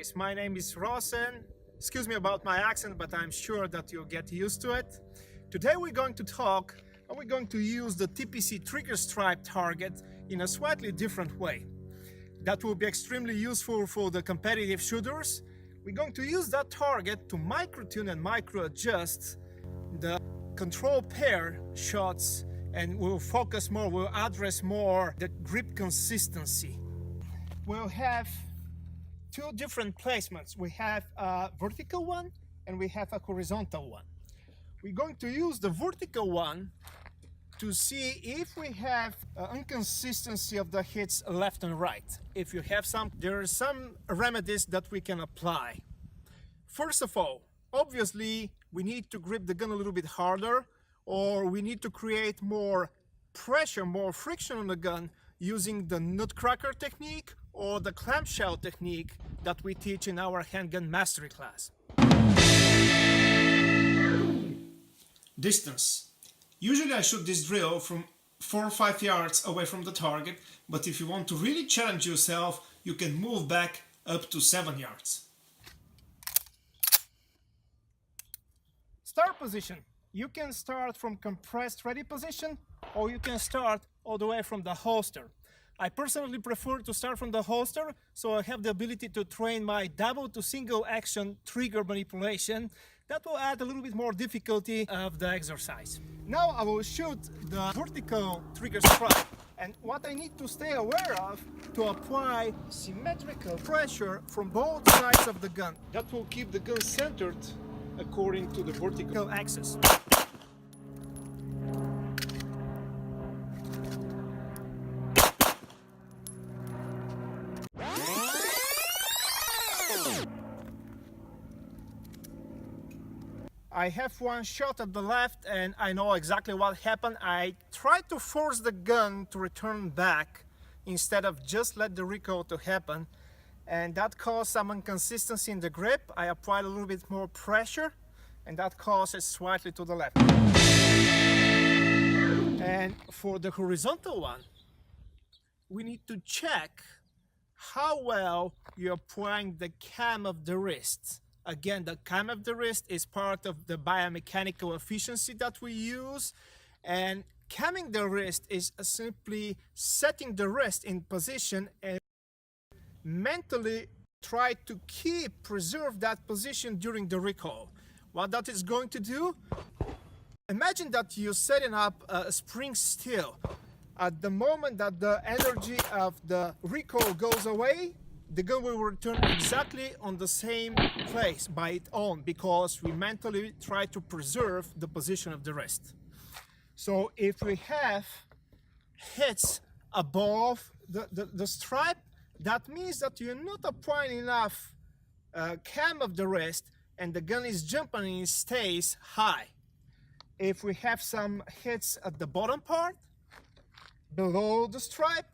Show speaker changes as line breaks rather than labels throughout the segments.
Diagnostics. My name is Rossen. Excuse me about my accent, but I'm sure that you'll get used to it. Today we're going to talk and we're going to use the TPC trigger stripe target in a slightly different way. That will be extremely useful for the competitive shooters. We're going to use that target to micro-tune and micro-adjust the control pair shots, and we'll focus more, we'll address more the grip consistency. We'll have two different placements. We have a vertical one and we have a horizontal one. We're going to use the vertical one to see if we have inconsistency of the hits left and right. If you have some, there are some remedies that we can apply. First of all, obviously we need to grip the gun a little bit harder, or we need to create more pressure, more friction on the gun using the nutcracker technique or the clamshell technique that we teach in our handgun mastery class. Distance. Usually I shoot this drill from 4 or 5 yards away from the target, but if you want to really challenge yourself, you can move back up to 7 yards. Start position. You can start from compressed ready position, or you can start all the way from the holster. I personally prefer to start from the holster, so I have the ability to train my double to single action trigger manipulation. That will add a little bit more difficulty of the exercise. Now I will shoot the vertical trigger stripe, and what I need to stay aware of to apply symmetrical pressure from both sides of the gun. That will keep the gun centered according to the vertical axis. I have one shot at the left and I know exactly what happened. I tried to force the gun to return back instead of just let the recoil to happen, and that caused some inconsistency in the grip. I applied a little bit more pressure and that caused it slightly to the left. And for the horizontal one, we need to check how well you're applying the cam of the wrist. Again, the cam of the wrist is part of the biomechanical efficiency that we use, and camming the wrist is simply setting the wrist in position and mentally try to preserve that position during the recoil. What that is going to do, imagine that you're setting up a spring steel. At the moment that the energy of the recoil goes away, the gun will return exactly on the same place by its own, because we mentally try to preserve the position of the wrist. So if we have hits above the stripe, that means that you're not applying enough cam of the wrist and the gun is jumping and it stays high. If we have some hits at the bottom part, below the stripe,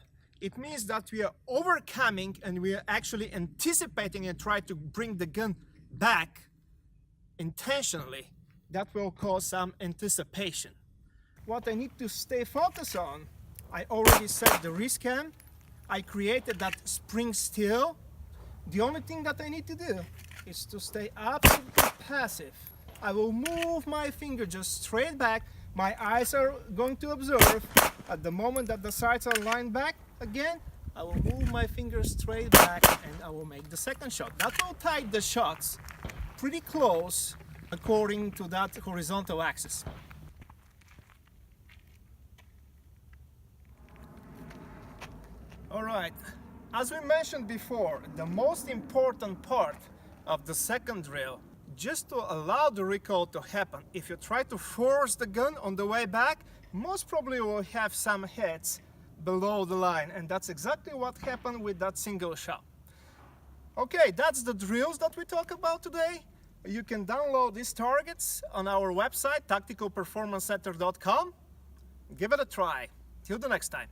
it means that we are over camming and we are actually anticipating and try to bring the gun back intentionally. That will cause some anticipation. What I need to stay focused on, I already set the wrist cam, I created that spring steel. The only thing that I need to do is to stay absolutely passive. I will move my finger just straight back. My eyes are going to observe. At the moment that the sights are lined back again, I will move my fingers straight back and I will make the second shot. That will tie the shots pretty close according to that horizontal axis. Alright, as we mentioned before, the most important part of the second drill, just to allow the recoil to happen. If you try to force the gun on the way back, most probably will have some hits below the line, and that's exactly what happened with that single shot. Okay, that's the drills that we talk about today. You can download these targets on our website, tacticalperformancecenter.com. Give it a try. Till the next time.